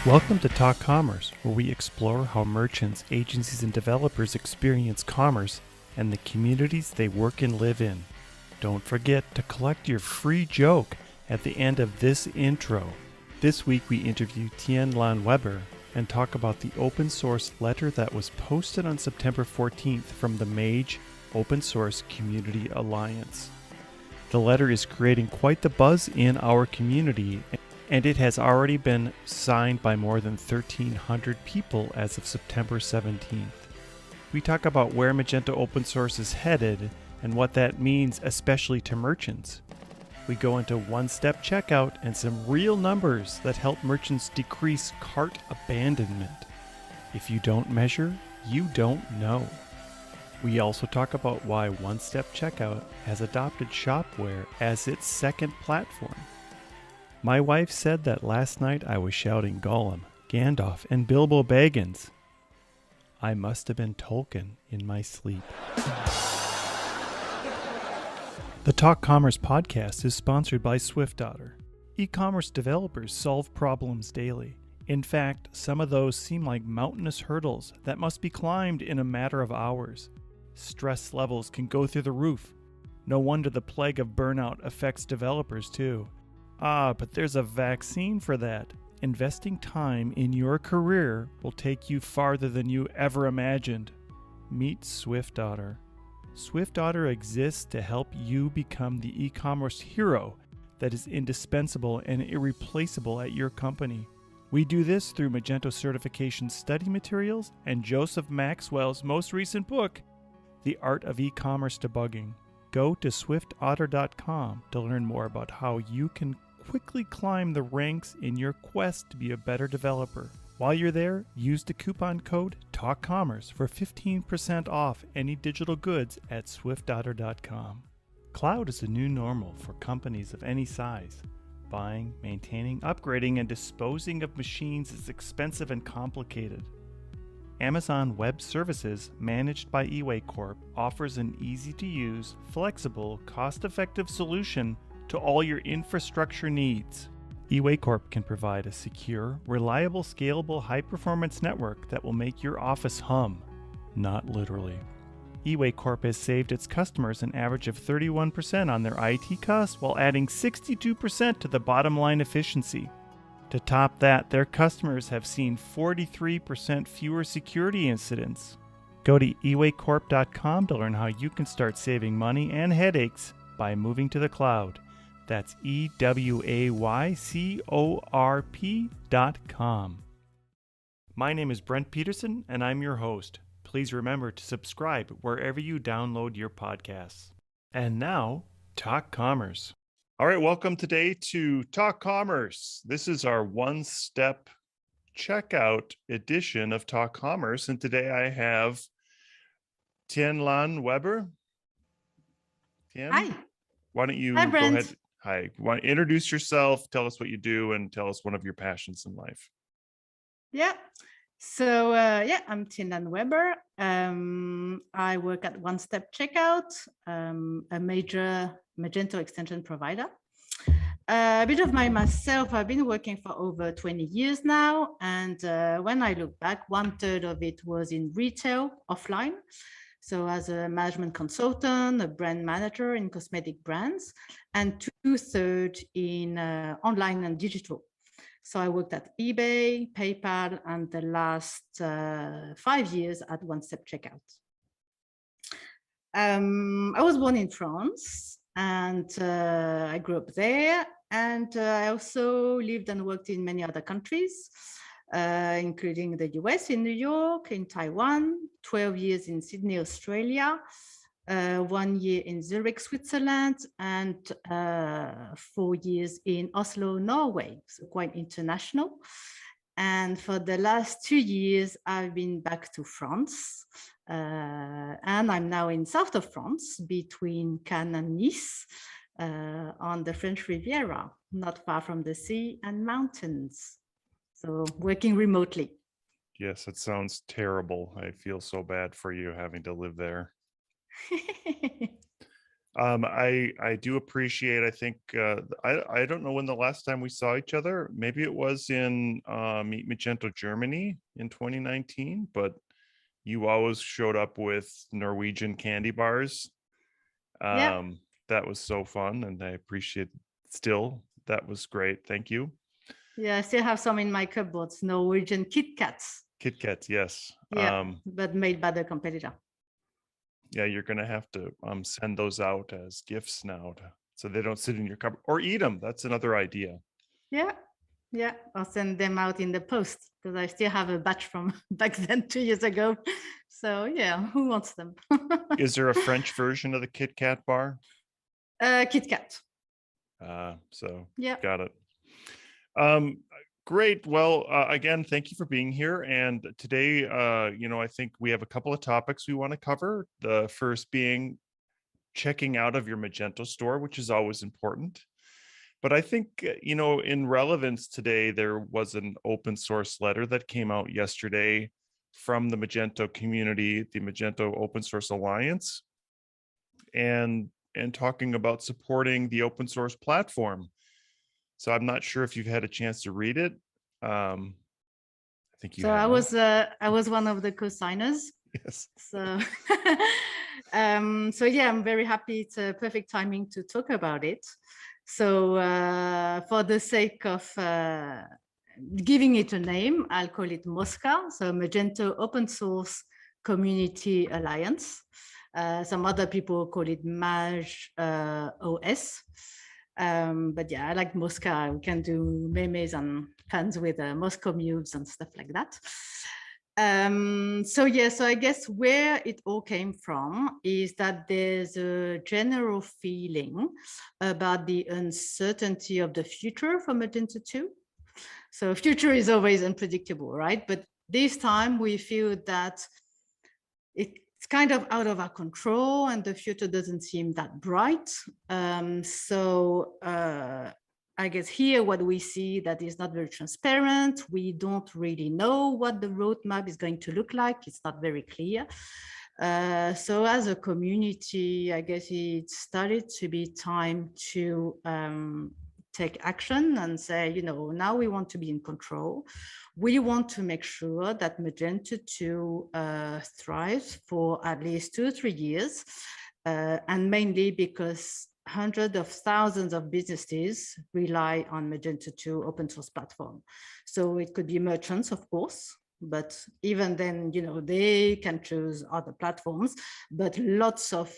Welcome to Talk Commerce, where we explore how merchants, agencies, and developers experience commerce and the communities they work and live in. Don't forget to collect your free joke at the end of this intro. This week we interview Thien-Lan Weber and talk about the open source letter that was posted on September 14th from the Mage Open Source Community Alliance. The letter is creating quite the buzz in our community, and it has already been signed by more than 1,300 people as of September 17th. We talk about where Magento open source is headed and what that means, especially to merchants. We go into OneStepCheckout and some real numbers that help merchants decrease cart abandonment. If you don't measure, you don't know. We also talk about why OneStepCheckout has adopted ShopWhere as its second platform. My wife said that last night I was shouting Gollum, Gandalf, and Bilbo Baggins. I must have been Tolkien in my sleep. The Talk Commerce podcast is sponsored by SwiftOtter. E-commerce developers solve problems daily. In fact, some of those seem like mountainous hurdles that must be climbed in a matter of hours. Stress levels can go through the roof. No wonder the plague of burnout affects developers too. But there's a vaccine for that. Investing time in your career will take you farther than you ever imagined. Meet SwiftOtter. SwiftOtter exists to help you become the e-commerce hero that is indispensable and irreplaceable at your company. We do this through Magento certification study materials and Joseph Maxwell's most recent book, The Art of E-commerce Debugging. Go to swiftotter.com to learn more about how you can quickly climb the ranks in your quest to be a better developer. While you're there, use the coupon code TALKCommerce for 15% off any digital goods at swiftotter.com. Cloud is the new normal for companies of any size. Buying, maintaining, upgrading, and disposing of machines is expensive and complicated. Amazon Web Services, managed by eWay Corp, offers an easy-to-use, flexible, cost-effective solution to all your infrastructure needs. eWay Corp can provide a secure, reliable, scalable, high-performance network that will make your office hum, not literally. eWay Corp has saved its customers an average of 31% on their IT costs while adding 62% to the bottom line efficiency. To top that, their customers have seen 43% fewer security incidents. Go to ewaycorp.com to learn how you can start saving money and headaches by moving to the cloud. That's ewaycorp.com. My name is Brent Peterson, and I'm your host. Please remember to subscribe wherever you download your podcasts. And now, Talk Commerce. All right, welcome today to Talk Commerce. This is our OneStepCheckout edition of Talk Commerce, and today I have Thien-Lan Weber. Hi. Why don't you Hi, go Brent. ahead? Hi. Why don't you introduce yourself, tell us what you do, and tell us one of your passions in life. Yeah. So, I'm Thien-Lan Weber. I work at OneStepCheckout, a major Magento extension provider. A bit of myself, I've been working for over 20 years now. And when I look back, 1/3 of it was in retail, offline. So as a management consultant, a brand manager in cosmetic brands, and 2/3 in online and digital. So I worked at eBay, PayPal, and the last 5 years at OneStepCheckout. I was born in France, and I grew up there. And I also lived and worked in many other countries, including the US, in New York, in Taiwan, 12 years in Sydney, Australia, 1 year in Zurich, Switzerland, and 4 years in Oslo, Norway, so quite international. And for the last 2 years, I've been back to France, and I'm now in south of France, between Cannes and Nice, on the French Riviera, not far from the sea and mountains. So working remotely. Yes, it sounds terrible. I feel so bad for you having to live there. I do appreciate, I think, I don't know when the last time we saw each other. Maybe it was in Meet Magento Germany in 2019, but you always showed up with Norwegian candy bars. Yeah, That was so fun, and I appreciate still. That was great. Thank you. yeah, I still have some in my cupboards, Norwegian Kit Kats. Kit Kats, yes. Yeah, but made by the competitor. Yeah, you're gonna have to send those out as gifts now so they don't sit in your cupboard, or eat them. That's another idea. Yeah, yeah, I'll send them out in the post because I still have a batch from back then 2 years ago. So yeah, who wants them? Is there a French version of the Kit Kat bar? Kit Kat. So Yeah. got it. Great. Well, again, thank you for being here. And today, I think we have a couple of topics we want to cover. The first being checking out of your Magento store, which is always important. But I think, in relevance today, there was an open source letter that came out yesterday from the Magento community, the Magento Open Source Alliance, and talking about supporting the open source platform. So I'm not sure if you've had a chance to read it. I think you so have. I was one of the co-signers. Yes. So so yeah, I'm very happy. It's a perfect timing to talk about it. So for the sake of giving it a name, I'll call it MOSCA, so Magento Open Source Community Alliance. Some other people call it Mage OS. But yeah, I like Mosca. We can do memes and fans with Moscow mules and stuff like that. So yeah, so I guess where it all came from is that there's a general feeling about the uncertainty of the future for Magento 2. So future is always unpredictable, right? But this time we feel that it's kind of out of our control and the future doesn't seem that bright. I guess here what we see that is not very transparent. We don't really know what the roadmap is going to look like. It's not very clear. So as a community, I guess it started to be time to take action and say, now we want to be in control. We want to make sure that Magento 2 thrives for at least 2 or 3 years, and mainly because hundreds of thousands of businesses rely on Magento 2 open source platform. So it could be merchants, of course, but even then, they can choose other platforms, but lots of,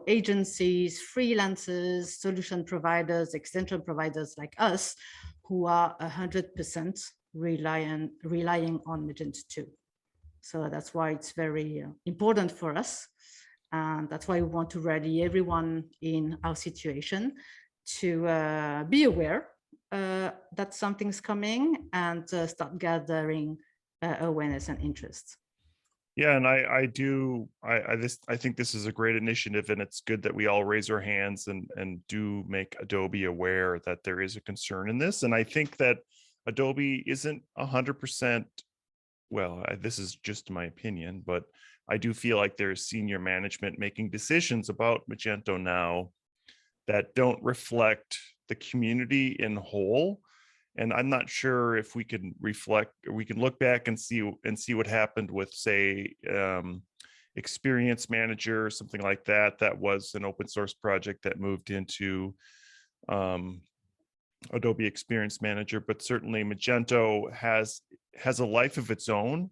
agencies, freelancers, solution providers, extension providers like us, who are 100% relying on Magento 2. So that's why it's very important for us. And that's why we want to rally everyone in our situation to be aware that something's coming and start gathering awareness and interest. Yeah, and I think this is a great initiative, and it's good that we all raise our hands and do make Adobe aware that there is a concern in this. And I think that Adobe isn't 100%. Well, this is just my opinion, but I do feel like there's senior management making decisions about Magento now that don't reflect the community in whole. And I'm not sure if we can reflect, or we can look back and see what happened with, say, Experience Manager, something like that. That was an open source project that moved into Adobe Experience Manager, but certainly Magento has a life of its own.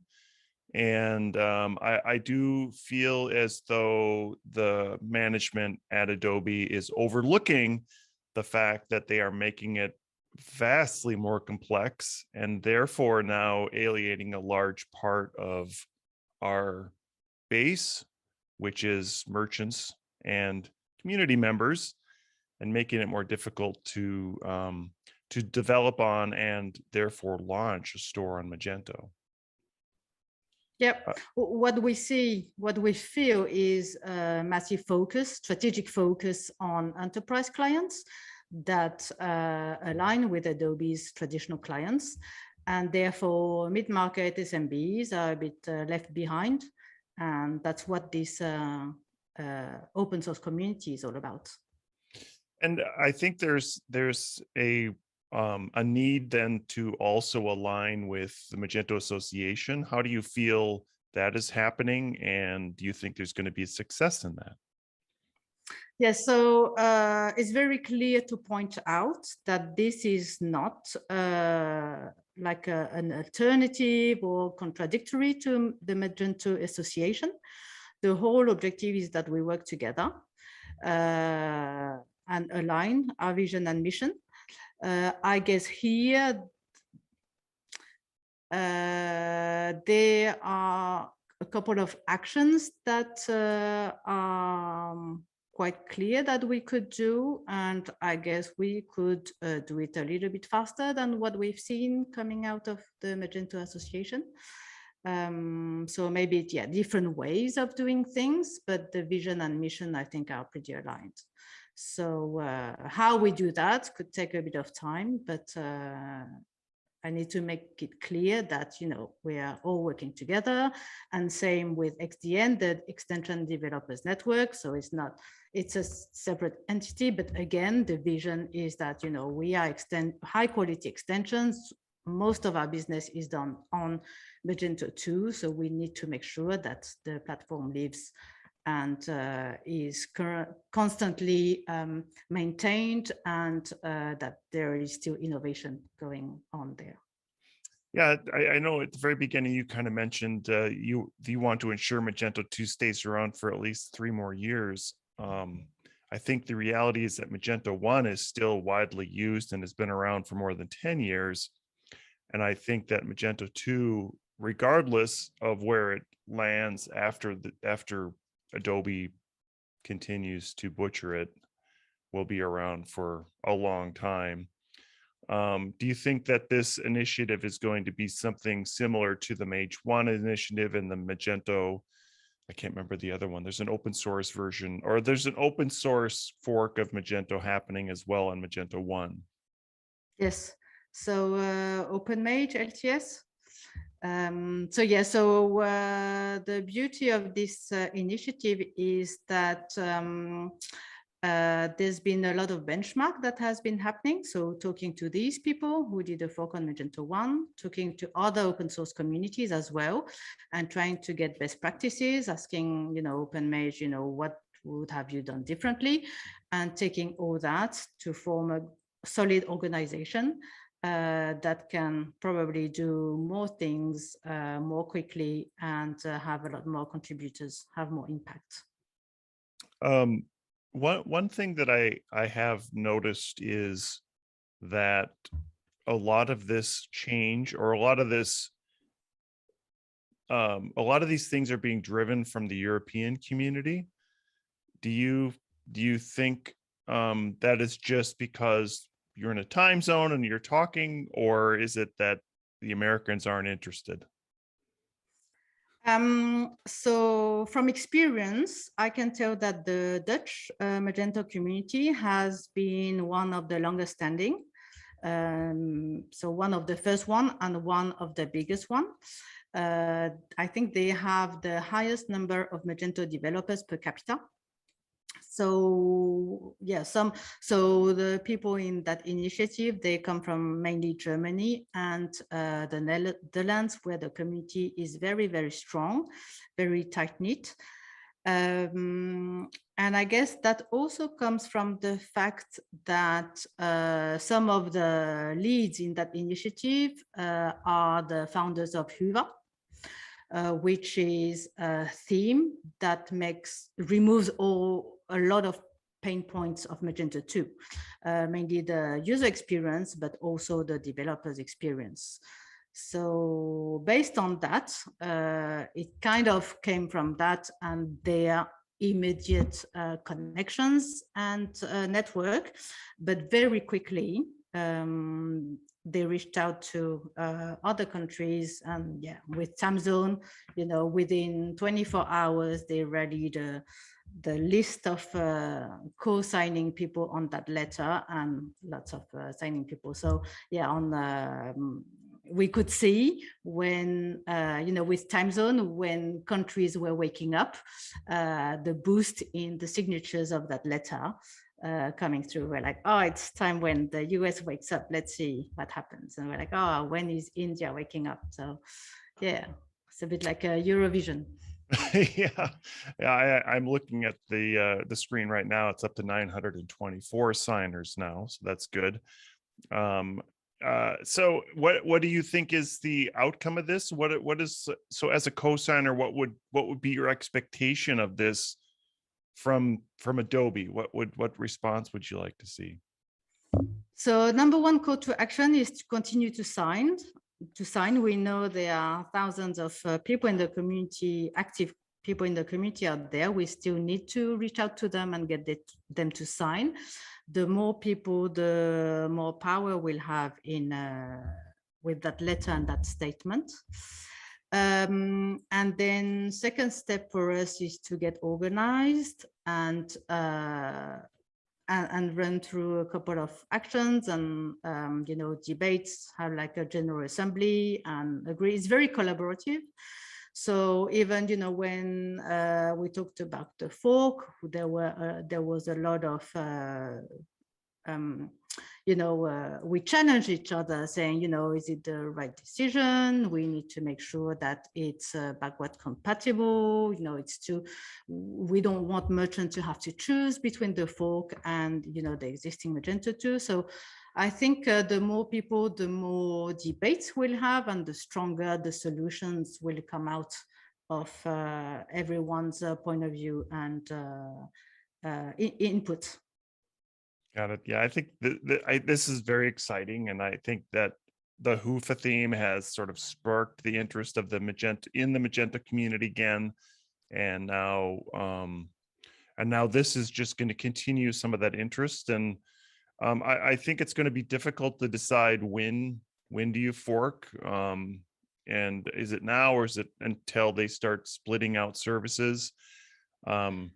And I do feel as though the management at Adobe is overlooking the fact that they are making it vastly more complex, and therefore now alienating a large part of our base, which is merchants and community members, and making it more difficult to develop on and therefore launch a store on Magento. Yep. What we feel is a massive focus, strategic focus on enterprise clients that align with Adobe's traditional clients. And therefore, mid-market SMBs are a bit left behind. And that's what this open source community is all about. And I think there's a need then to also align with the Magento Association. How do you feel that is happening? And do you think there's going to be success in that? Yes, so it's very clear to point out that this is not like an alternative or contradictory to the Magento Association. The whole objective is that we work together and align our vision and mission. I guess here there are a couple of actions that are quite clear that we could do, and I guess we could do it a little bit faster than what we've seen coming out of the Magento Association. So maybe, yeah, different ways of doing things, but the vision and mission, I think, are pretty aligned. So how we do that could take a bit of time, but I need to make it clear that, you know, we are all working together, and same with XDN, the Extension Developers Network. So it's a separate entity, but again, the vision is that, you know, we are high quality extensions. Most of our business is done on Magento 2. So we need to make sure that the platform lives and is constantly maintained, and that there is still innovation going on there. Yeah, I know at the very beginning you kind of mentioned you want to ensure Magento 2 stays around for at least 3 more years. I think the reality is that Magento 1 is still widely used and has been around for more than 10 years. And I think that Magento 2, regardless of where it lands after Adobe continues to butcher it, will be around for a long time. Do you think that this initiative is going to be something similar to the Mage 1 initiative and the Magento, I can't remember the other one, there's an open source version, or there's an open source fork of Magento happening as well on Magento 1? Yes, so Open Mage LTS. So yeah, so the beauty of this initiative is that there's been a lot of benchmark that has been happening. So talking to these people who did a fork on Magento 1, talking to other open source communities as well, and trying to get best practices, asking, you know, Open Mage, you know, what would have you done differently, and taking all that to form a solid organization that can probably do more things more quickly, and have a lot more contributors, have more impact. One thing that I have noticed is that a lot of this change, or a lot of these things are being driven from the European community. Do you think that is just because you're in a time zone and you're talking, or is it that the Americans aren't interested? So from experience, I can tell that the Dutch Magento community has been one of the longest standing. So one of the first one and one of the biggest one. I think they have the highest number of Magento developers per capita. So yeah, so the people in that initiative, they come from mainly Germany and the Netherlands, where the community is very, very strong, very tight knit. And I guess that also comes from the fact that some of the leads in that initiative are the founders of Huva, which is a theme that removes a lot of pain points of Magento 2, mainly the user experience, but also the developer's experience. So based on that, it kind of came from that and their immediate connections and network, but very quickly, they reached out to other countries, and yeah, with time zone, you know, within 24 hours, they readied the list of co-signing people on that letter, and lots of signing people. So yeah, we could see when, with time zone, when countries were waking up, the boost in the signatures of that letter coming through. We're like, oh, it's time when the US wakes up. Let's see what happens. And we're like, oh, when is India waking up? So yeah, it's a bit like a Eurovision. I'm looking at the screen right now. It's up to 924 signers now, so that's good. So what do you think is the outcome of this? What is, so as a co-signer, what would be your expectation of this from Adobe? What response would you like to see? So number one call to action is to continue to sign. We know there are thousands of people in the community, active people in the community out there. We still need to reach out to them and get them to sign. The more people, the more power we'll have in with that letter and that statement. And then second step for us is to get organized and run through a couple of actions and, debates, have like a general assembly and agree. It's very collaborative. So even, when we talked about the fork, there was a lot of, we challenge each other saying, is it the right decision? We need to make sure that it's backward compatible. We don't want merchants to have to choose between the fork and, the existing Magento 2. So I think the more people, the more debates we'll have and the stronger the solutions will come out of everyone's point of view and input. Got it. Yeah, I think this is very exciting, and I think that the Hoofa theme has sort of sparked the interest of the Magento community again, and now this is just going to continue some of that interest. And I think it's going to be difficult to decide when do you fork, and is it now or is it until they start splitting out services? I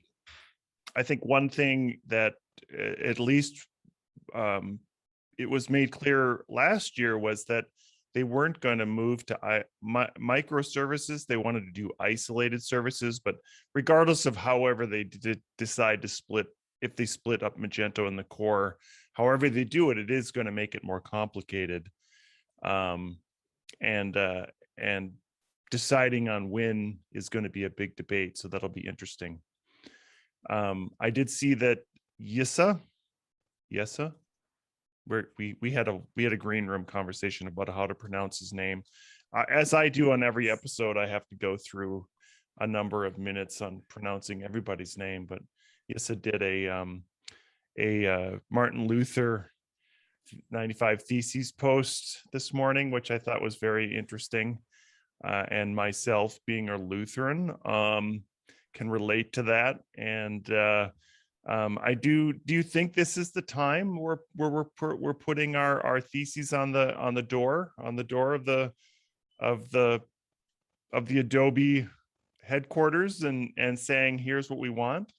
think one thing that at least it was made clear last year was that they weren't going to move to microservices. They wanted to do isolated services, but regardless of however they decide to split, if they split up Magento and the core, however they do it, it is going to make it more complicated. And deciding on when is going to be a big debate. So that'll be interesting. I did see that Yissa, where we had a green room conversation about how to pronounce his name. As I do on every episode, I have to go through a number of minutes on pronouncing everybody's name. But Yissa did a Martin Luther 95 Theses post this morning, which I thought was very interesting. And myself, being a Lutheran, can relate to that. And do you think this is the time where we're putting our theses on the door of the Adobe headquarters and saying, here's what we want?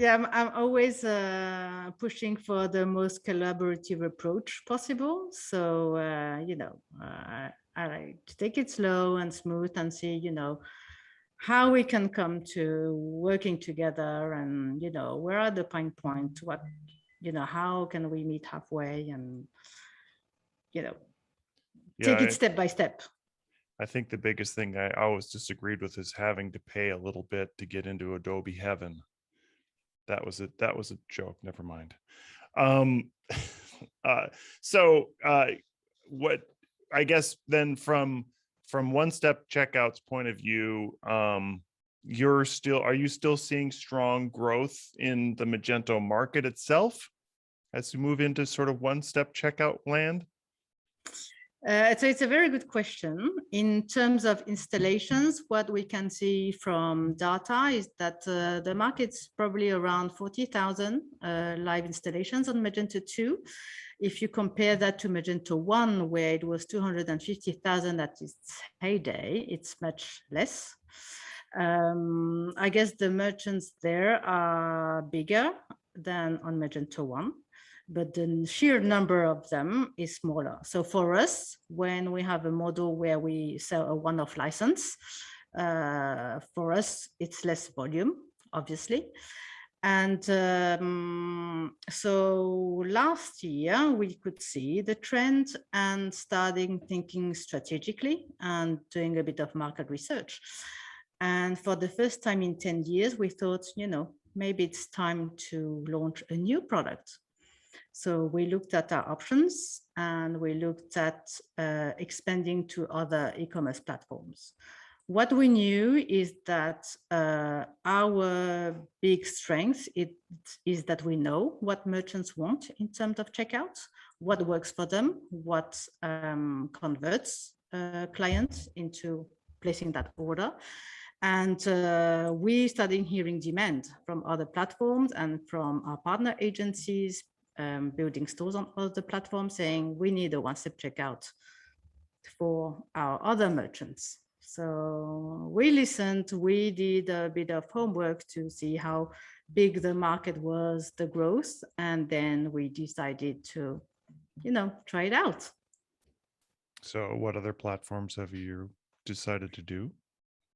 Yeah, I'm always pushing for the most collaborative approach possible. So, I like to take it slow and smooth and see, how we can come to working together and, where are the pain points, what, how can we meet halfway and, take it step by step. I think the biggest thing I always disagreed with is having to pay a little bit to get into Adobe heaven. That was a joke. Never mind. What I guess then from OneStepCheckout's point of view, are you still seeing strong growth in the Magento market itself as you move into sort of OneStepCheckout land? So it's a very good question. In terms of installations, what we can see from data is that the market's probably around 40,000 live installations on Magento 2. If you compare that to Magento 1, where it was 250,000 at its heyday, it's much less. I guess the merchants there are bigger than on Magento 1. but the sheer number of them is smaller. So for us, when we have a model where we sell a one-off license, for us, it's less volume, obviously. And so last year, we could see the trend and starting thinking strategically and doing a bit of market research. And for the first time in 10 years, we thought, maybe it's time to launch a new product. So we looked at our options and we looked at expanding to other e-commerce platforms. What we knew is that our big strength is that we know what merchants want in terms of checkout, what works for them, what converts clients into placing that order. And we started hearing demand from other platforms and from our partner agencies, building stores on other platforms, saying we need a one-step checkout for our other merchants. So we listened, we did a bit of homework to see how big the market was, the growth, and then we decided to, try it out. So what other platforms have you decided to do?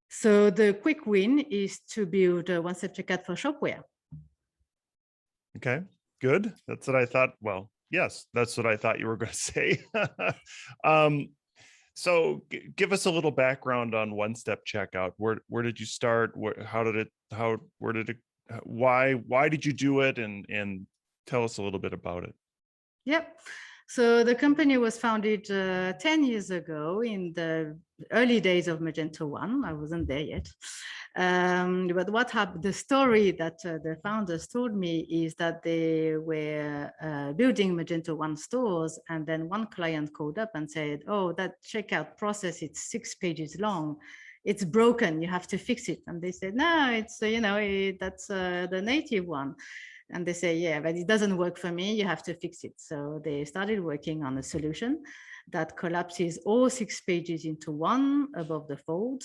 So the quick win is to build a one-step checkout for Shopware. Okay, good. That's what I thought. Well, yes, that's what I thought you were going to say. So give us a little background on OneStepCheckout. Where did you start? Why did you do it? And tell us a little bit about it. Yep. So the company was founded 10 years ago in the early days of Magento 1. I wasn't there yet. But what happened, the story that the founders told me is that they were building Magento 1 stores, and then one client called up and said, oh, that checkout process, it's 6 pages long. It's broken, you have to fix it. And they said, no, it's, that's the native one. And they say, yeah, but it doesn't work for me, you have to fix it. So they started working on a solution that collapses all 6 pages into one above the fold.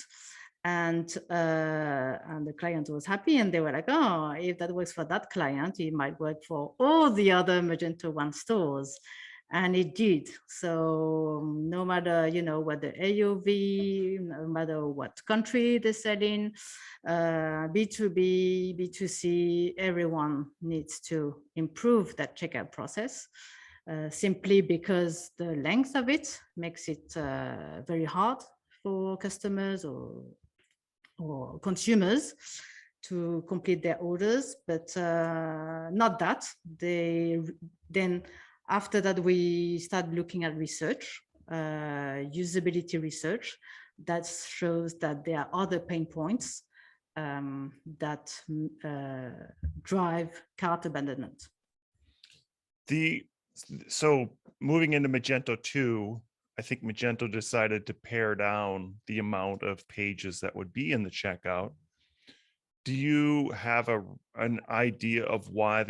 And the client was happy, and they were like, oh, if that works for that client, it might work for all the other Magento 1 stores. And it did. So no matter, what the AOV, no matter what country they sell in, B2B, B2C, everyone needs to improve that checkout process, simply because the length of it makes it very hard for customers or consumers to complete their orders. But not that. Then after that, we started looking at research, usability research, that shows that there are other pain points that drive cart abandonment. So moving into Magento 2, I think Magento decided to pare down the amount of pages that would be in the checkout. Do you have an idea of why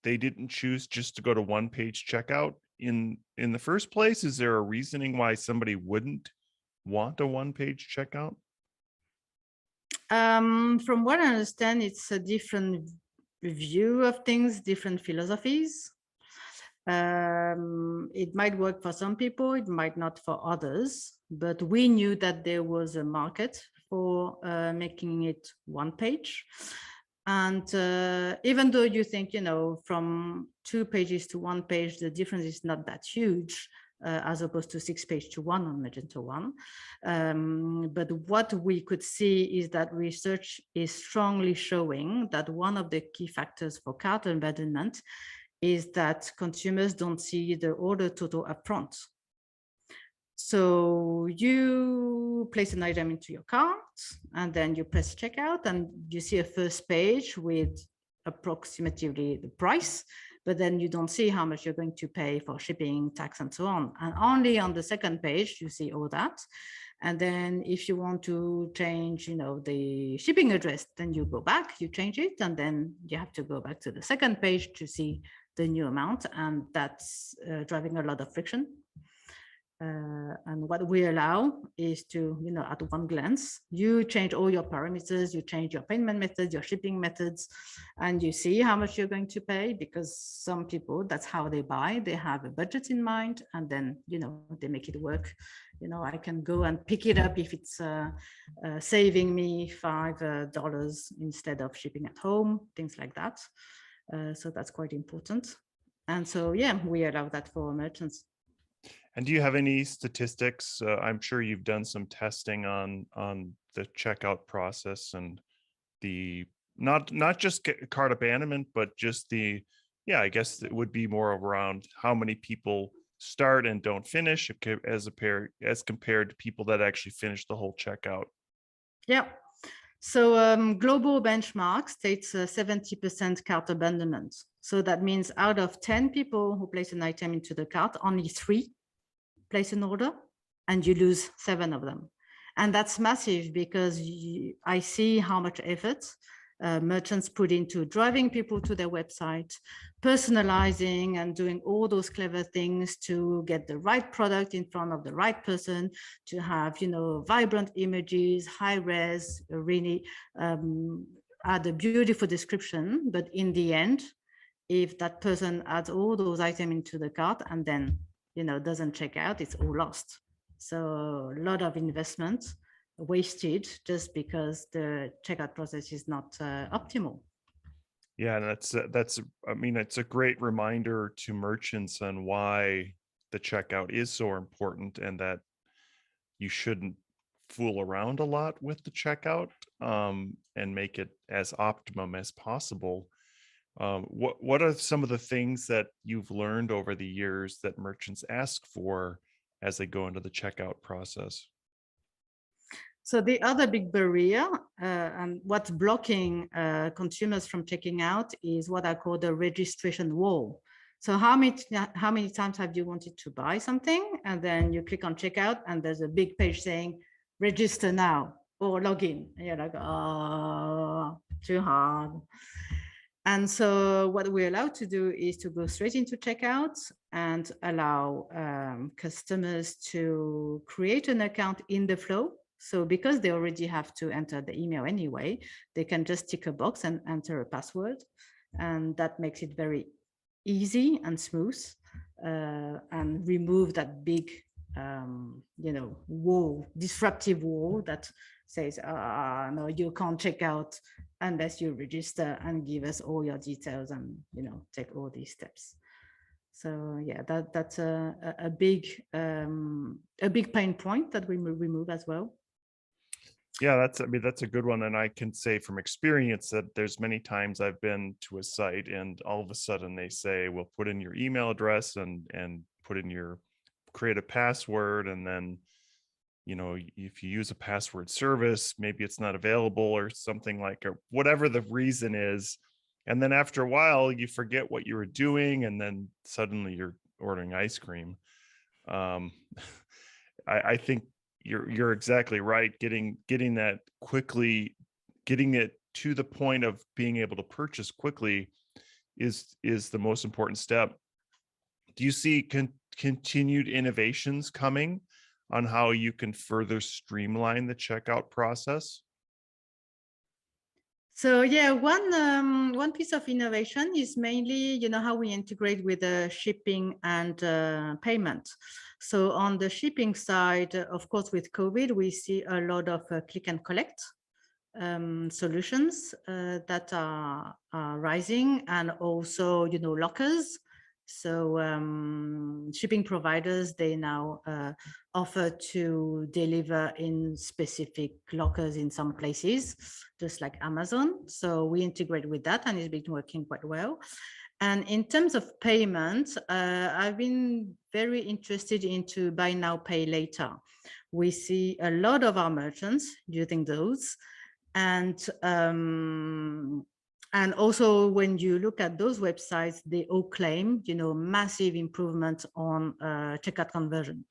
they didn't choose just to go to one-page checkout in the first place? Is there a reasoning why somebody wouldn't want a one-page checkout? From what I understand, it's a different view of things, different philosophies. It might work for some people, it might not for others, but we knew that there was a market for making it one page. And even though you think, from 2 pages to 1 page, the difference is not that huge, as opposed to 6 pages to 1 on Magento 1. But what we could see is that research is strongly showing that one of the key factors for cart abandonment is that consumers don't see the order total upfront. So you place an item into your cart, and then you press checkout, and you see a first page with approximately the price, but then you don't see how much you're going to pay for shipping, tax, and so on. And only on the second page, you see all that. And then if you want to change, the shipping address, then you go back, you change it, and then you have to go back to the second page to see the new amount. And that's driving a lot of friction. And what we allow is to, at one glance, you change all your parameters, you change your payment methods, your shipping methods, and you see how much you're going to pay, because some people, that's how they buy. They have a budget in mind, and then, they make it work. I can go and pick it up if it's saving me $5 instead of shipping at home, things like that. So that's quite important. And so, yeah, we allow that for merchants. And do you have any statistics? I'm sure you've done some testing on the checkout process and the not just cart abandonment, but just the, I guess it would be more around how many people start and don't finish as compared to people that actually finish the whole checkout. Yeah. So global benchmark states 70% cart abandonment. So that means out of 10 people who place an item into the cart, only 3 place an order, and you lose 7 of them. And that's massive, because I see how much effort merchants put into driving people to their website, personalizing and doing all those clever things to get the right product in front of the right person, to have, vibrant images, high res, really add a beautiful description. But in the end, if that person adds all those items into the cart and then doesn't check out, it's all lost. So a lot of investment wasted just because the checkout process is not optimal. Yeah, and that's I mean, it's a great reminder to merchants on why the checkout is so important, and that you shouldn't fool around a lot with the checkout, and make it as optimum as possible. What are some of the things that you've learned over the years that merchants ask for as they go into the checkout process? So the other big barrier and what's blocking consumers from checking out is what I call the registration wall. So how many times have you wanted to buy something, and then you click on checkout and there's a big page saying register now or log in, and you're like, oh, too hard. And so what we're allowed to do is to go straight into checkout and allow customers to create an account in the flow. So because they already have to enter the email anyway, they can just tick a box and enter a password. And that makes it very easy and smooth, and remove that big, wall, disruptive wall that says, no, you can't check out unless you register and give us all your details and, take all these steps. So yeah, that's a big pain point that we remove as well. Yeah, that's a good one. And I can say from experience that there's many times I've been to a site and all of a sudden they say, well, put in your email address and create a password. And then, if you use a password service, maybe it's not available or something like, or whatever the reason is. And then after a while, you forget what you were doing. And then suddenly you're ordering ice cream. I think you're exactly right. Getting that quickly, getting it to the point of being able to purchase quickly is the most important step. Do you see continued innovations coming on how you can further streamline the checkout process? So yeah, one piece of innovation is mainly, how we integrate with the shipping and payment. So on the shipping side, of course, with COVID, we see a lot of click and collect solutions that are rising, and also, lockers. So shipping providers, they now offer to deliver in specific lockers in some places, just like Amazon. So we integrate with that, and it's been working quite well. And in terms of payment, I've been very interested into buy now, pay later. We see a lot of our merchants using those. And also, when you look at those websites, they all claim, massive improvement on checkout conversion.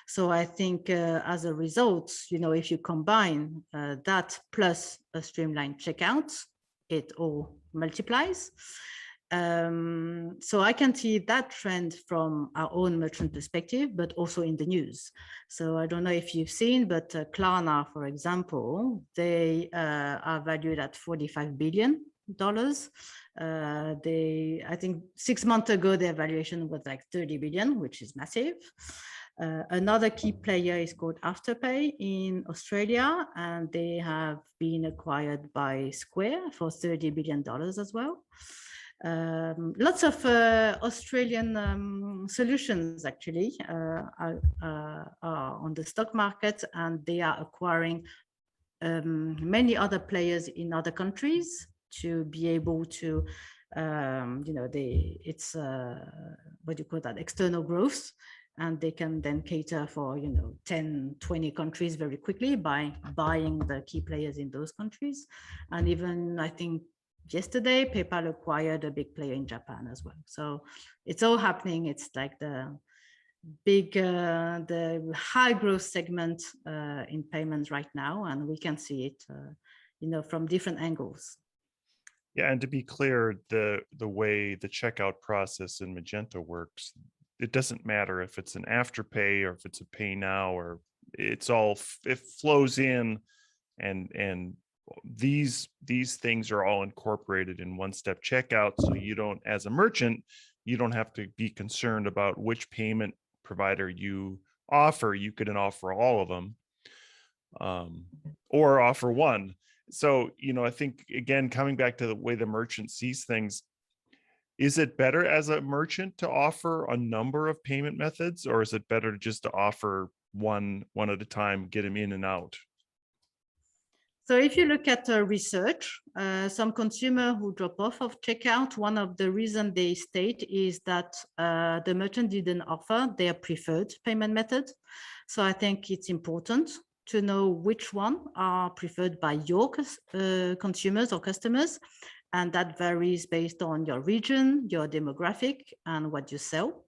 So I think as a result, if you combine that plus a streamlined checkout, it all multiplies. And So I can see that trend from our own merchant perspective, but also in the news. So I don't know if you've seen, but Klarna, for example, they are valued at $45 billion. I think 6 months ago, their valuation was like 30 billion, which is massive. Another key player is called Afterpay in Australia, and they have been acquired by Square for $30 billion as well. Lots of Australian solutions actually are on the stock market, and they are acquiring many other players in other countries to be able to, it's what do you call that, external growth. And they can then cater for 10, 20 countries very quickly by buying the key players in those countries. And even I think yesterday PayPal acquired a big player in Japan as well. So it's all happening. It's like the big the high growth segment in payments right now, and we can see it from different angles. Yeah, and to be clear, the way the checkout process in Magento works, it doesn't matter if it's an Afterpay or if it's a Pay Now, or it flows in, and these things are all incorporated in OneStepCheckout. So you don't, as a merchant, you don't have to be concerned about which payment provider you offer. You could offer all of them, or offer one. So, I think, again, coming back to the way the merchant sees things, is it better as a merchant to offer a number of payment methods, or is it better just to offer one at a time, get them in and out? So if you look at research, some consumer who drop off of checkout, one of the reasons they state is that the merchant didn't offer their preferred payment method. So I think it's important to know which one are preferred by your consumers or customers. And that varies based on your region, your demographic, and what you sell.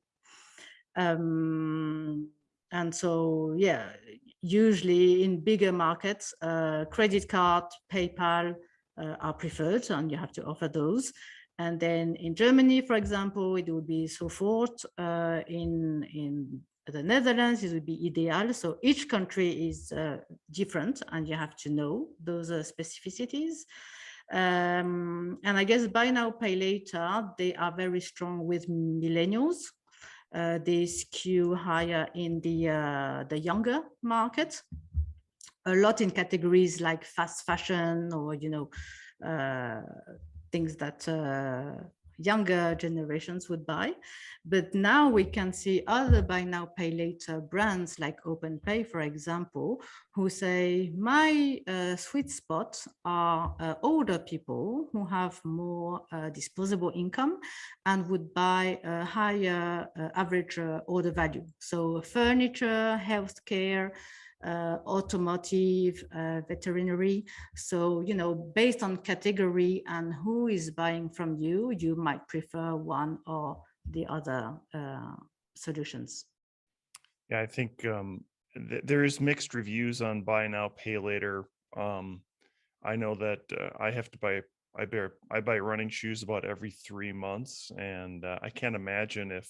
And so, yeah, usually in bigger markets, credit card, PayPal are preferred, and you have to offer those. And then in Germany, for example, it would be Sofort. In the Netherlands, it would be Ideal. So each country is different, and you have to know those specificities. And I guess buy now, pay later, they are very strong with millennials. They skew higher in the younger market, a lot in categories like fast fashion or things that younger generations would buy. But now we can see other buy now pay later brands like OpenPay, for example, who say my sweet spot are older people who have more disposable income and would buy a higher average order value. So furniture, healthcare, automotive, veterinary. So, based on category and who is buying from you, you might prefer one or the other solutions. Yeah, I think there is mixed reviews on buy now, pay later. I know that I have to buy, I buy running shoes about every 3 months, and I can't imagine if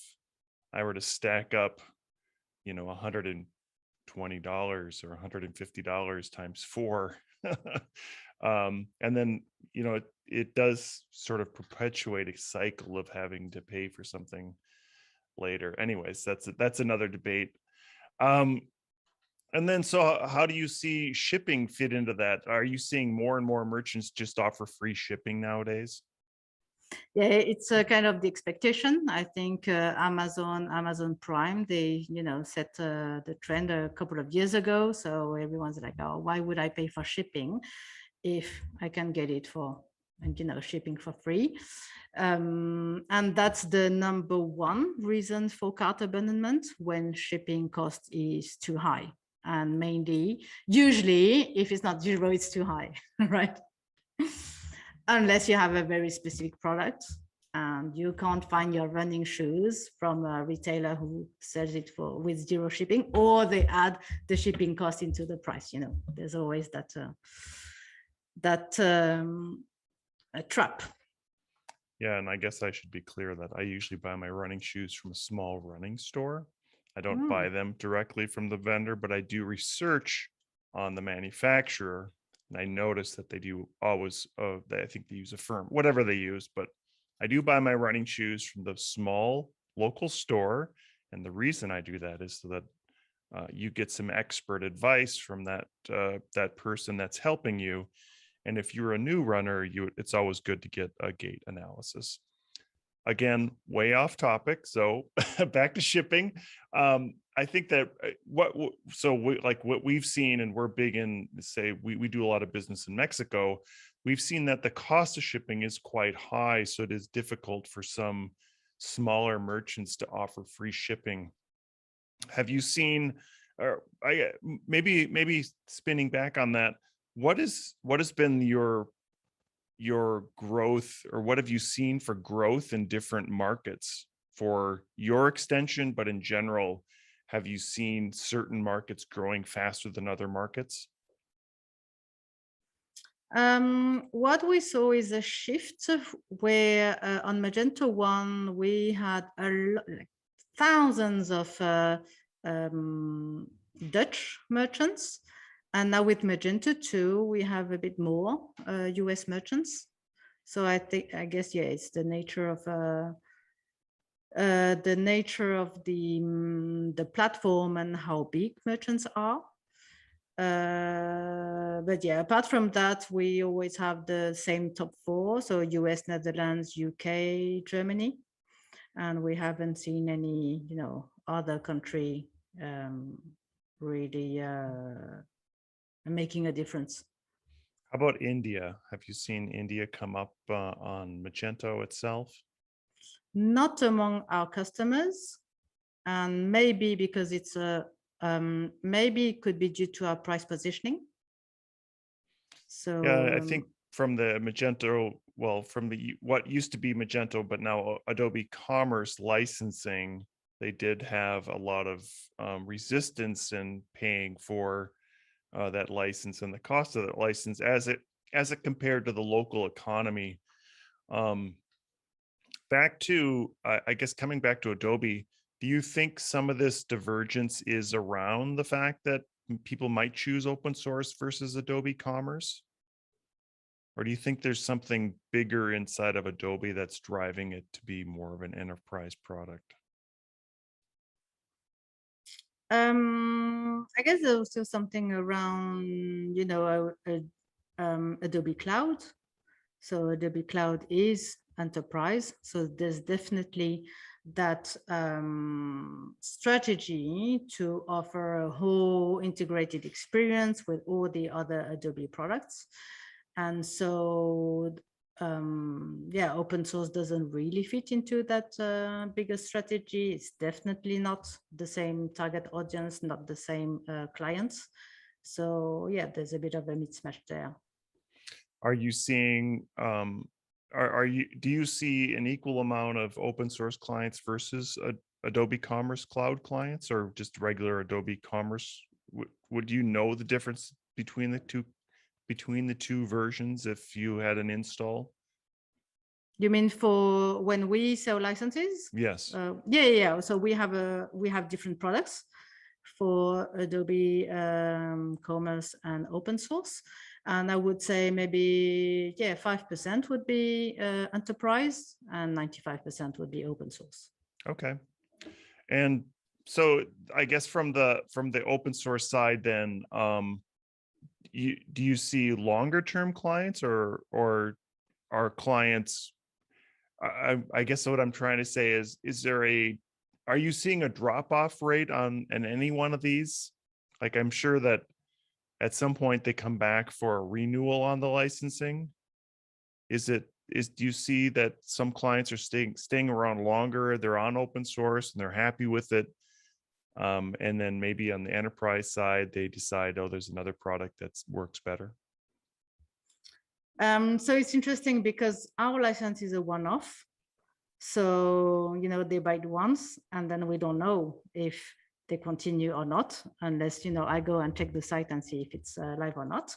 I were to stack up, $120 or $150 times 4. And then, it does sort of perpetuate a cycle of having to pay for something later. Anyways, that's another debate. And then, so how do you see shipping fit into that? Are you seeing more and more merchants just offer free shipping nowadays? Yeah, it's kind of the expectation. I think Amazon Prime, they set the trend a couple of years ago. So everyone's like, oh, why would I pay for shipping if I can get it for shipping for free? And that's the number one reason for cart abandonment, when shipping cost is too high. And mainly, usually, if it's not zero, it's too high, right? Unless you have a very specific product and you can't find your running shoes from a retailer who sells it with zero shipping, or they add the shipping cost into the price. There's always that a trap. Yeah, and I guess I should be clear that I usually buy my running shoes from a small running store. I don't buy them directly from the vendor, but I do research on the manufacturer, and I notice that they do always. I think they use a firm, whatever they use, but I do buy my running shoes from the small local store, and the reason I do that is so that you get some expert advice from that person that's helping you. And if you're a new runner, it's always good to get a gait analysis. Again, way off topic. So back to shipping. I think that what we've seen, and we're big in, say, we do a lot of business in Mexico. We've seen that the cost of shipping is quite high. So it is difficult for some smaller merchants to offer free shipping. Have you seen, or maybe spinning back on that, what has been your growth, or what have you seen for growth in different markets for your extension, but in general, have you seen certain markets growing faster than other markets? What we saw is a shift where on Magento 1, we had thousands of Dutch merchants. And now with Magento 2, we have a bit more US merchants. So I guess, yeah, it's the nature of the platform and how big merchants are. But yeah, apart from that, we always have the same top 4. So US, Netherlands, UK, Germany. And we haven't seen any, other country really making a difference. How about India? Have you seen India come up on Magento itself? Not among our customers, and maybe because it's maybe it could be due to our price positioning. So yeah, I think from the Magento, from what used to be Magento, but now Adobe Commerce licensing, they did have a lot of resistance in paying for that license and the cost of that license as it compared to the local economy. Back to, I guess, coming back to Adobe, do you think some of this divergence is around the fact that people might choose open source versus Adobe Commerce? Or do you think there's something bigger inside of Adobe that's driving it to be more of an enterprise product? I guess there's also something around, Adobe Cloud. So Adobe Cloud is enterprise. So there's definitely that strategy to offer a whole integrated experience with all the other Adobe products. And so, yeah, open source doesn't really fit into that bigger strategy. It's definitely not the same target audience, not the same clients. So yeah, there's a bit of a mismatch there. Are you seeing, do you see an equal amount of open source clients versus Adobe Commerce Cloud clients, or just regular Adobe Commerce? Would you know the difference between the two versions if you had an install? You mean for when we sell licenses? Yes. Yeah. So we have different products for Adobe Commerce and open source. And I would say maybe, 5% would be enterprise and 95% would be open source. Okay. And so I guess from the open source side, then, do you see longer term clients or are clients, I guess what I'm trying to say is are you seeing a drop off rate on any one of these? Like, I'm sure that at some point they come back for a renewal on the licensing. Do you see that some clients are staying around longer, they're on open source and they're happy with it? And then maybe on the enterprise side, they decide, oh, there's another product that works better. So it's interesting because our license is a one-off. So, they buy it once and then we don't know if they continue or not, unless, I go and check the site and see if it's live or not.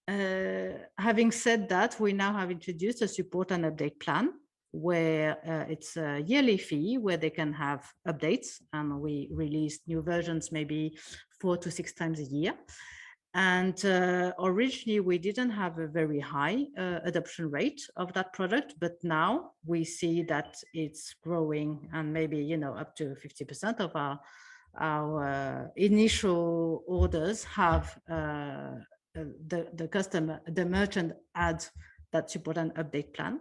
Having said that, we now have introduced a support and update plan where it's a yearly fee where they can have updates, and we release new versions maybe 4 to 6 times a year. And originally we didn't have a very high adoption rate of that product, but now we see that it's growing, and maybe, you know, up to 50% of our initial orders have the customer, the merchant adds that support and update plan.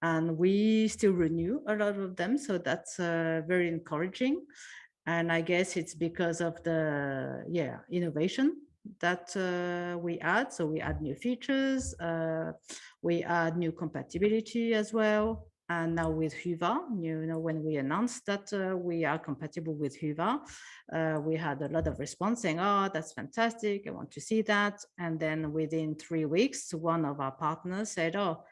And we still renew a lot of them, so that's very encouraging. And I guess it's because of the innovation that we add. So we add new features, we add new compatibility as well. And now with Huva, you know, when we announced that we are compatible with Huva, we had a lot of response saying, oh, that's fantastic, I want to see that. And then within 3 weeks, one of our partners said, oh,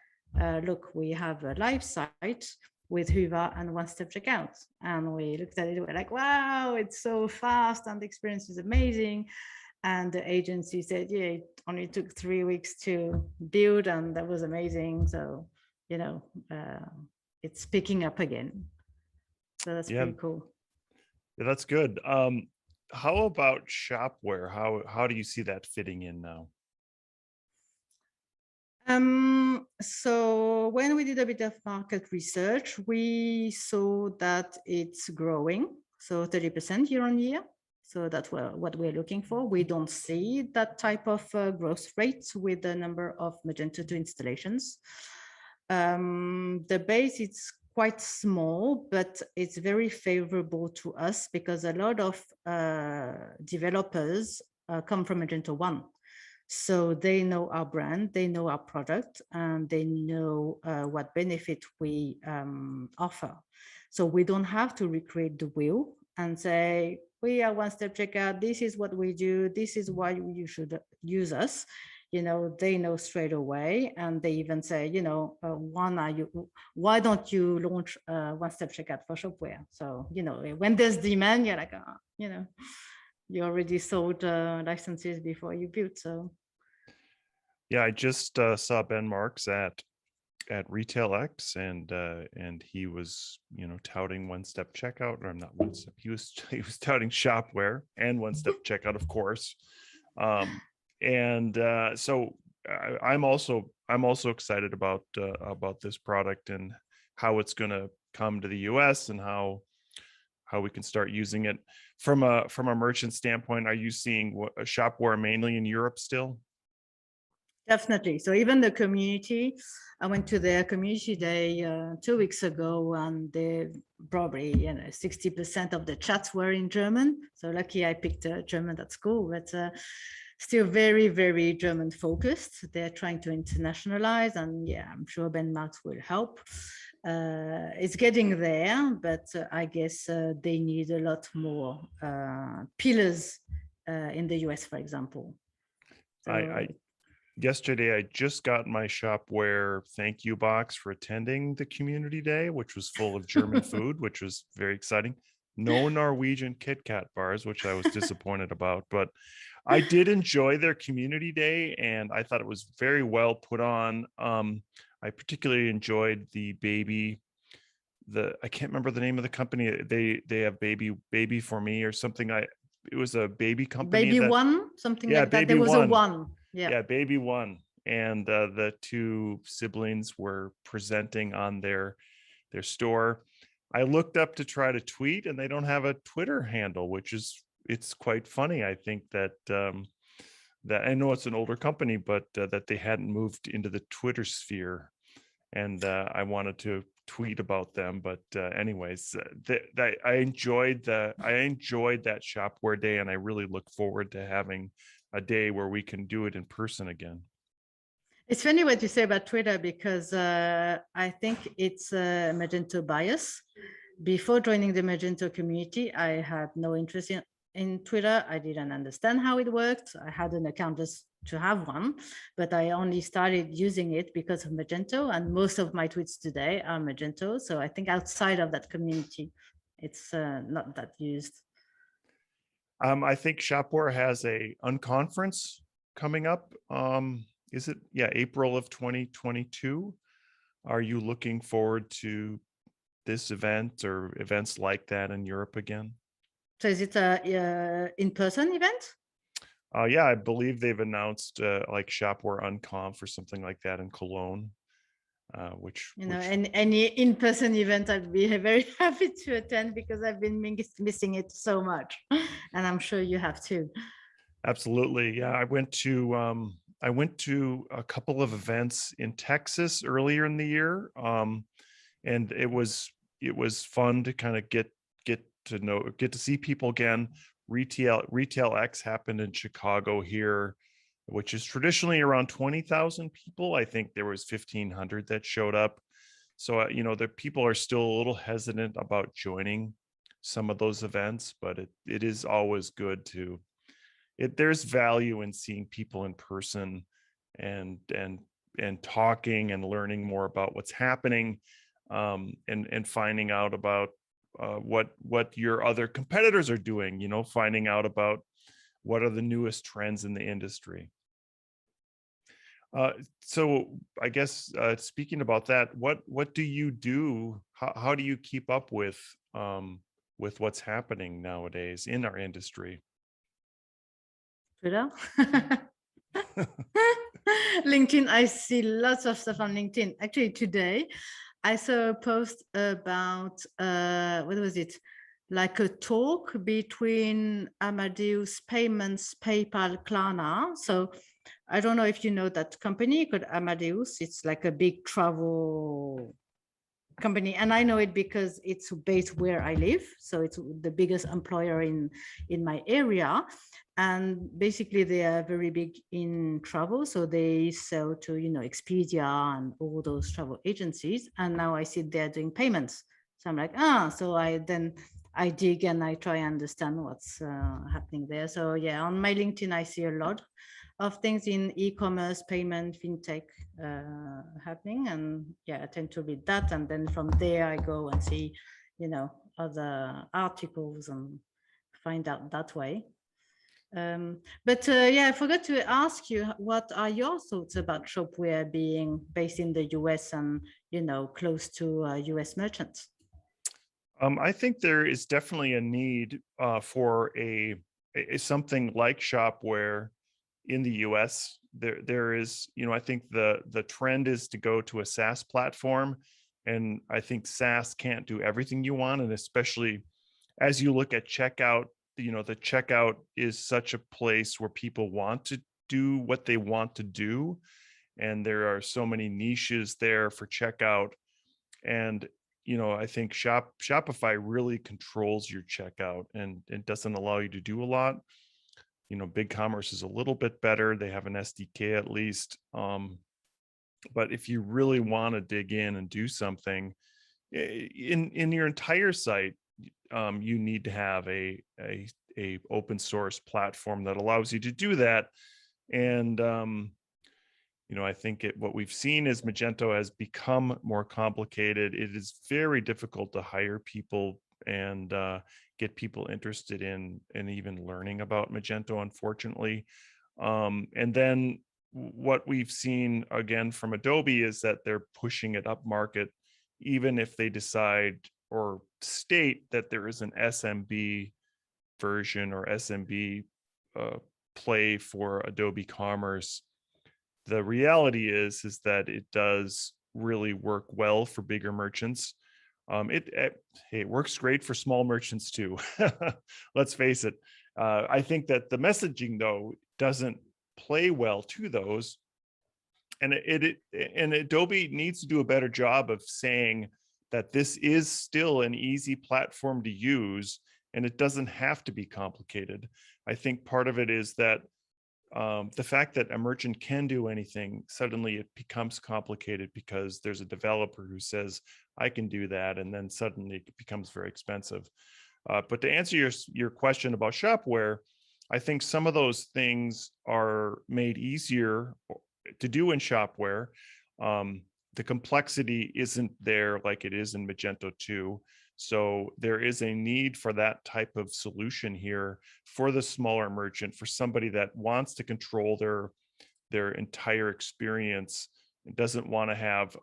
look, we have a live site with Huva and OneStepCheckout. And we looked at it, we're like, wow, it's so fast and the experience is amazing. And the agency said, yeah, it only took 3 weeks to build, and that was amazing. So, you know, it's picking up again. So that's pretty cool. Yeah, that's good. How about Shopware? How do you see that fitting in now? So when we did a bit of market research, we saw that it's growing, so 30% year on year. So that's what we're looking for. We don't see that type of growth rates with the number of Magento 2 installations. The base is quite small, but it's very favorable to us because a lot of developers come from Magento 1. So they know our brand, they know our product, and they know what benefit we offer. So we don't have to recreate the wheel and say, we are OneStepCheckout, this is what we do, this is why you should use us. You know, they know straight away, and they even say, you know, why don't you launch OneStepCheckout for Shopware? So, you know, when there's demand, you're like, oh, you know, you already sold licenses before you built. So yeah, I just saw Ben Marks at RetailX, and he was, you know, touting OneStepCheckout, or not OneStep. He was touting Shopware and OneStepCheckout, of course. So I'm also excited about this product and how it's going to come to the US and how we can start using it from a merchant standpoint. Are you seeing Shopware mainly in Europe still? Definitely. So even the community, I went to their community day 2 weeks ago, and they probably, you know, 60% of the chats were in German. So lucky I picked German at school, but still very, very German focused. They're trying to internationalize, and yeah, I'm sure Ben Marks will help. It's getting there, but I guess they need a lot more pillars in the US, for example. So, Yesterday, I just got my Shopware thank you box for attending the community day, which was full of German food, which was very exciting. No Norwegian Kit Kat bars, which I was disappointed about, but I did enjoy their community day, and I thought it was very well put on. I particularly enjoyed the I can't remember the name of the company. They have baby for me or something. It was a baby company. Baby One, something like that. There was a one. Yeah, Baby One, and the two siblings were presenting on their store. I looked up to try to tweet, and they don't have a Twitter handle, which it's quite funny. I think that that I know it's an older company, but that they hadn't moved into the Twitter sphere, and I wanted to tweet about them. But anyways, I enjoyed that Shopware day, and I really look forward to having a day where we can do it in person again. It's funny what you say about Twitter, because I think it's a Magento bias. Before joining the Magento community, I had no interest in Twitter. I didn't understand how it worked. I had an account just to have one, but I only started using it because of Magento, and most of my tweets today are Magento. So I think outside of that community, it's not that used. I think Shopware has a unconference coming up. Is it, yeah, April of 2022? Are you looking forward to this event or events like that in Europe again? So is it a in-person event? Yeah, I believe they've announced like Shopware Uncomm for something like that in Cologne, which any in-person event, I'd be very happy to attend because I've been missing it so much, and I'm sure you have too. Absolutely, yeah. I went to a couple of events in Texas earlier in the year, and it was fun to kind of get to see people again. Retail X happened in Chicago here, which is traditionally around 20,000 people. I think there was 1,500 that showed up. So, the people are still a little hesitant about joining some of those events, but it is always good to, there's value in seeing people in person and talking and learning more about what's happening, and finding out about what your other competitors are doing, finding out about what are the newest trends in the industry. So I guess speaking about that, what do you do? How do you keep up with what's happening nowadays in our industry? Twitter. LinkedIn. I see lots of stuff on LinkedIn. Actually, today I saw a post about what was it? Like a talk between Amadeus Payments, PayPal, Klarna. So I don't know if you know that company called Amadeus. It's like a big travel company, and I know it because it's based where I live. So it's the biggest employer in my area. And basically they are very big in travel. So they sell to, Expedia and all those travel agencies. And now I see they're doing payments. So I'm like, so I dig and I try and understand what's happening there. So yeah, on my LinkedIn, I see a lot of things in e-commerce, payment, fintech happening. And yeah, I tend to read that. And then from there, I go and see, other articles and find out that way. But yeah, I forgot to ask you, what are your thoughts about ShopWare being based in the US and, close to US merchants? I think there is definitely a need for something like Shopware in the US. There is, I think the trend is to go to a SaaS platform, and I think SaaS can't do everything you want, and especially as you look at checkout, the checkout is such a place where people want to do what they want to do, and there are so many niches there for checkout. And I think Shopify really controls your checkout, and it doesn't allow you to do a lot. BigCommerce is a little bit better. They have an SDK at least. But if you really want to dig in and do something in your entire site, you need to have a open source platform that allows you to do that. And I think what we've seen is Magento has become more complicated. It is very difficult to hire people and get people interested in even learning about Magento, unfortunately. And then what we've seen again from Adobe is that they're pushing it up market, even if they decide or state that there is an SMB version or SMB play for Adobe Commerce. The reality is that it does really work well for bigger merchants. It works great for small merchants too. Let's face it. I think that the messaging though doesn't play well to those, and and Adobe needs to do a better job of saying that this is still an easy platform to use, and it doesn't have to be complicated. I think part of it is that the fact that a merchant can do anything, suddenly it becomes complicated because there's a developer who says, I can do that, and then suddenly it becomes very expensive. But to answer your question about Shopware, I think some of those things are made easier to do in Shopware. the complexity isn't there like it is in Magento 2. So there is a need for that type of solution here for the smaller merchant, for somebody that wants to control their entire experience and doesn't want to have,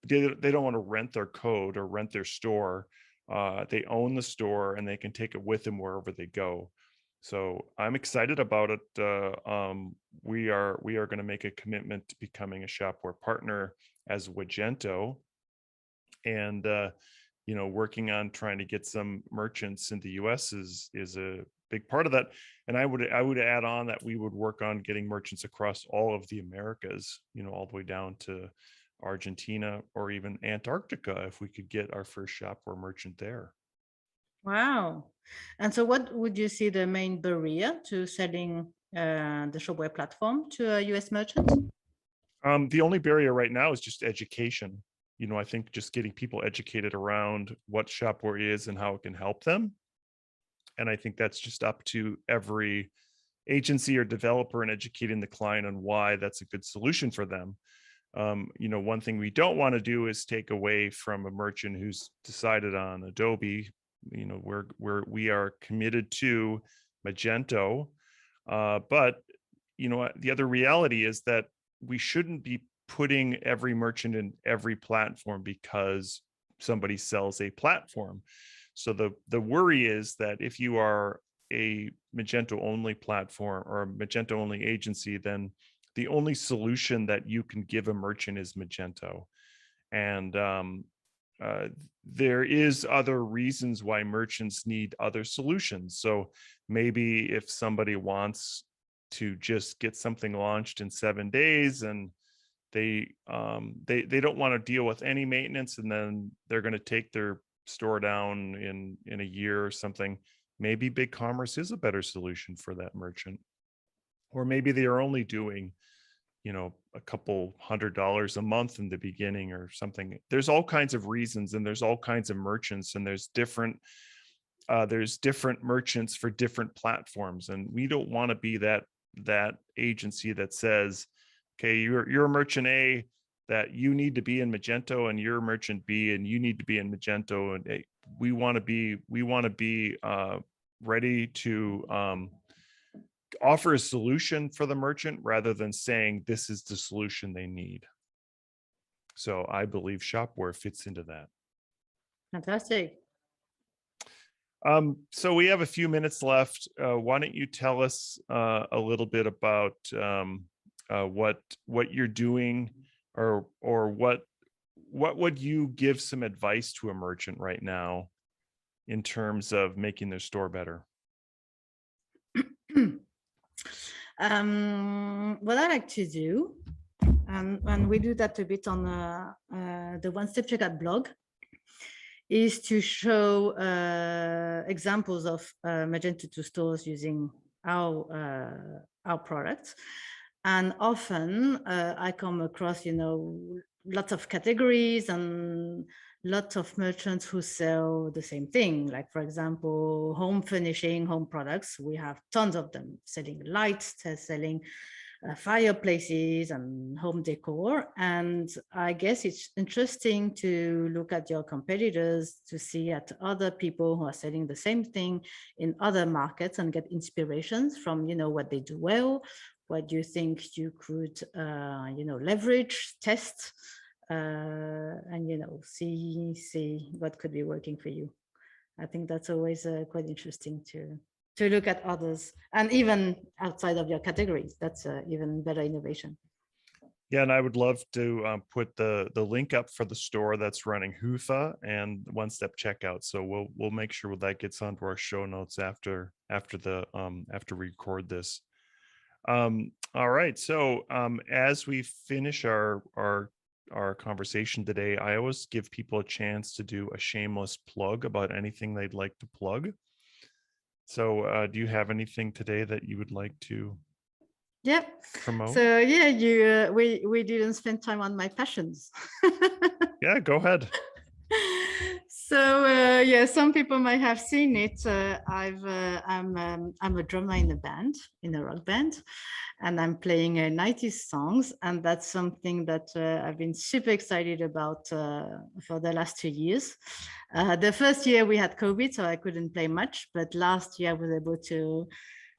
they don't want to rent their code or rent their store. They own the store and they can take it with them wherever they go. So I'm excited about it. We are going to make a commitment to becoming a Shopware partner as Magento, and working on trying to get some merchants in the US is a big part of that. And I would add on that we would work on getting merchants across all of the Americas, all the way down to Argentina or even Antarctica, if we could get our first Shopware merchant there. Wow. And so what would you see the main barrier to selling the Shopware platform to a US merchant? The only barrier right now is just education. I think just getting people educated around what Shopware is and how it can help them. And I think that's just up to every agency or developer and educating the client on why that's a good solution for them. One thing we don't want to do is take away from a merchant who's decided on Adobe. We are committed to Magento, but the other reality is that we shouldn't be putting every merchant in every platform because somebody sells a platform. So the worry is that if you are a Magento only platform or a Magento only agency, then the only solution that you can give a merchant is Magento. And there is other reasons why merchants need other solutions. So maybe if somebody wants to just get something launched in 7 days and they don't want to deal with any maintenance, and then they're going to take their store down in a year or something, maybe BigCommerce is a better solution for that merchant. Or maybe they are only doing a couple $100 a month in the beginning or something. There's all kinds of reasons, and there's all kinds of merchants, and there's different merchants for different platforms. And we don't want to be that agency that says, okay, you're a merchant A, that you need to be in Magento, and you're merchant B and you need to be in Magento. And we want to be ready to offer a solution for the merchant rather than saying this is the solution they need. So I believe Shopware fits into that. Fantastic. So we have a few minutes left. Why don't you tell us a little bit about what you're doing, or what would you give some advice to a merchant right now in terms of making their store better? What I like to do, and we do that a bit on the OneStepCheckout blog, is to show examples of Magento 2 stores using our products. And often I come across, lots of categories and lots of merchants who sell the same thing. Like, for example, home furnishing, home products. We have tons of them selling lights, selling fireplaces and home decor. And I guess it's interesting to look at your competitors, to see at other people who are selling the same thing in other markets and get inspirations from, what they do well. What do you think you could, leverage, test, and, see what could be working for you. I think that's always quite interesting to look at others, and even outside of your categories. That's even better innovation. Yeah, and I would love to put the link up for the store that's running Hoofa and OneStepCheckout. So we'll make sure that gets onto our show notes after we record this. All right. So as we finish our conversation today, I always give people a chance to do a shameless plug about anything they'd like to plug. So do you have anything today that you would like to promote? So yeah, we didn't spend time on my passions. Yeah, go ahead. So yeah, some people might have seen it. I'm a drummer in a band, in a rock band, and I'm playing 90s songs, and that's something that I've been super excited about for the last 2 years. The first year we had COVID, so I couldn't play much, but last year I was able to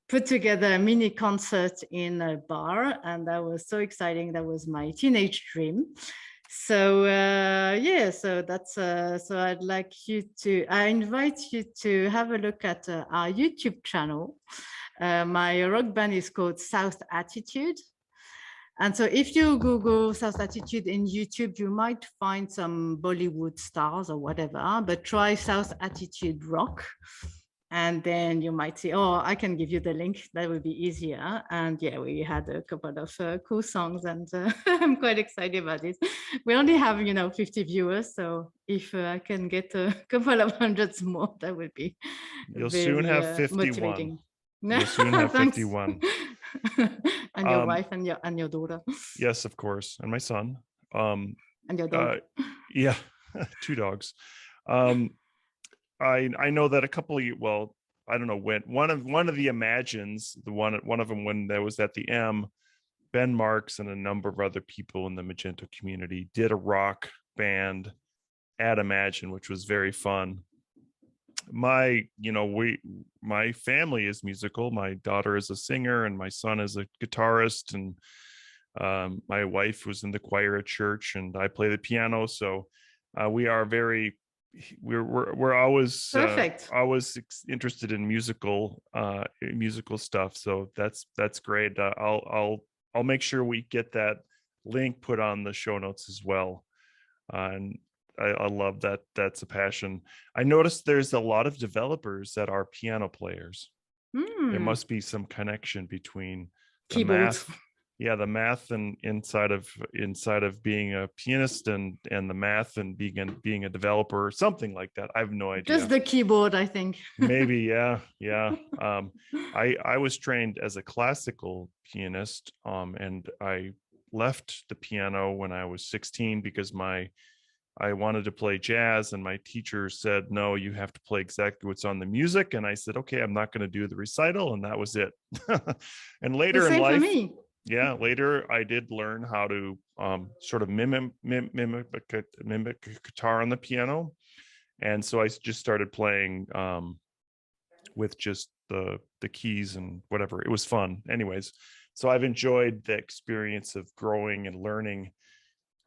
put together a mini concert in a bar, and that was so exciting. That was my teenage dream. So yeah, so that's so I invite you to have a look at our YouTube channel. My rock band is called South Attitude. And so if you Google South Attitude in YouTube, you might find some Bollywood stars or whatever, but try South Attitude Rock. And then you might say, oh, I can give you the link. That would be easier. And yeah, we had a couple of cool songs, and I'm quite excited about it. We only have, 50 viewers. So if I can get a couple of hundreds more, that would be You'll very, soon have 51. motivating. You'll soon have Thanks. 51. And your wife and your daughter. Yes, of course. And my son. And your dog. Yeah, 2 dogs. I know that a couple of I don't know when one of the Imagines, one of them when there was at the M, Ben Marks and a number of other people in the Magento community did a rock band at Imagine, which was very fun. My family is musical. My daughter is a singer and my son is a guitarist, and my wife was in the choir at church, and I play the piano. So we are we're always Perfect. Always interested in musical stuff. So that's great. I'll make sure we get that link put on the show notes as well. And I love that. That's a passion. I noticed there's a lot of developers that are piano players. There must be some connection between the math. Yeah, the math and inside of being a pianist and the math and being a developer or something like that. I have no idea. Just the keyboard, I think. Maybe, yeah. I was trained as a classical pianist, and I left the piano when I was 16 because I wanted to play jazz, and my teacher said, no, you have to play exactly what's on the music. And I said, okay, I'm not going to do the recital. And that was it. And later in life, for me. Yeah, later I did learn how to sort of mimic a guitar on the piano. And so I just started playing with just the keys and whatever. It was fun. Anyways, so I've enjoyed the experience of growing and learning.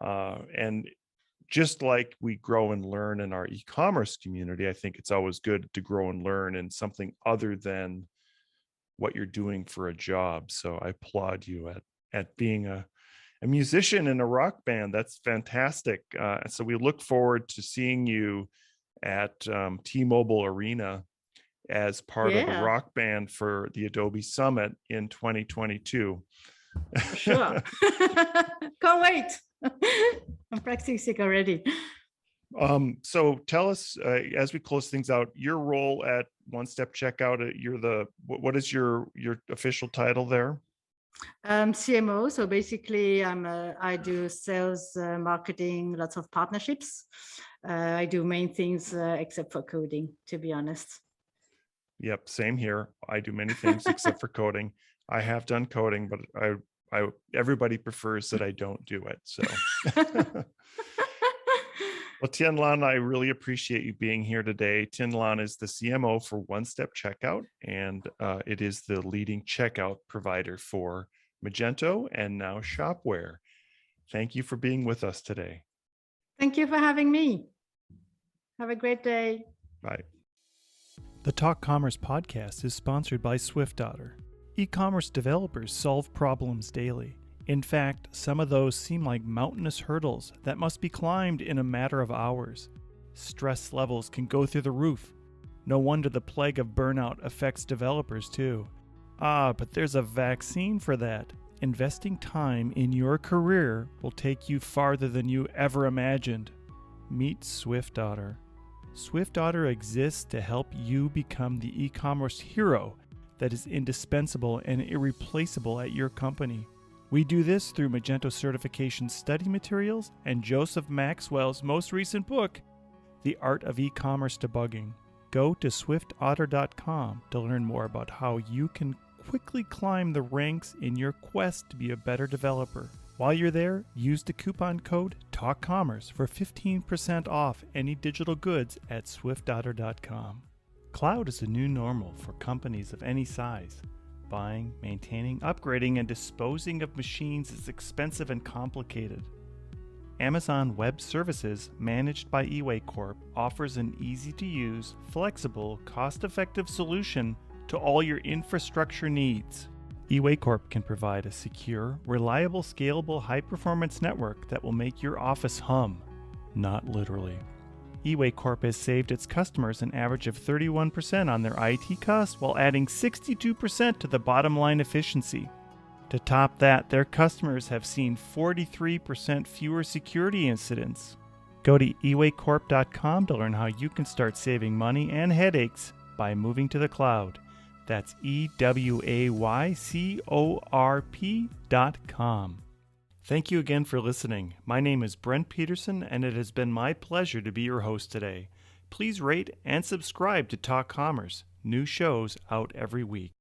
And just like we grow and learn in our e-commerce community, I think it's always good to grow and learn in something other than what you're doing for a job. So I applaud you at being a musician in a rock band. That's fantastic. So we look forward to seeing you at T-Mobile Arena as part of the rock band for the Adobe Summit in 2022. Sure. Can't wait. I'm practicing already. So tell us, as we close things out, your role at OneStepCheckout. You're what is your official title there? CMO. So basically, I do sales, marketing, lots of partnerships. I do main things except for coding, to be honest. Yep, same here. I do many things except for coding. I have done coding, but everybody prefers that I don't do it. So. Well, Thien-Lan, I really appreciate you being here today. Thien-Lan is the CMO for OneStepCheckout, and it is the leading checkout provider for Magento and now ShopWhere. Thank you for being with us today. Thank you for having me. Have a great day. Bye. The Talk Commerce podcast is sponsored by SwiftOtter. E-commerce developers solve problems daily. In fact, some of those seem like mountainous hurdles that must be climbed in a matter of hours. Stress levels can go through the roof. No wonder the plague of burnout affects developers too. But there's a vaccine for that. Investing time in your career will take you farther than you ever imagined. Meet SwiftOtter. SwiftOtter exists to help you become the e-commerce hero that is indispensable and irreplaceable at your company. We do this through Magento certification study materials and Joseph Maxwell's most recent book, the art of e-commerce debugging. Go to swiftotter.com to learn more about how you can quickly climb the ranks in your quest to be a better developer. While you're there, use the coupon code TALKCommerce for 15% off any digital goods at swiftotter.com. Cloud is a new normal for companies of any size. Buying, maintaining, upgrading, and disposing of machines is expensive and complicated. Amazon Web Services, managed by eWay Corp, offers an easy-to-use, flexible, cost-effective solution to all your infrastructure needs. eWay Corp can provide a secure, reliable, scalable, high-performance network that will make your office hum, not literally. eWay Corp has saved its customers an average of 31% on their IT costs while adding 62% to the bottom line efficiency. To top that, their customers have seen 43% fewer security incidents. Go to ewaycorp.com to learn how you can start saving money and headaches by moving to the cloud. That's ewaycorp.com. Thank you again for listening. My name is Brent Peterson, and it has been my pleasure to be your host today. Please rate and subscribe to Talk Commerce. New shows out every week.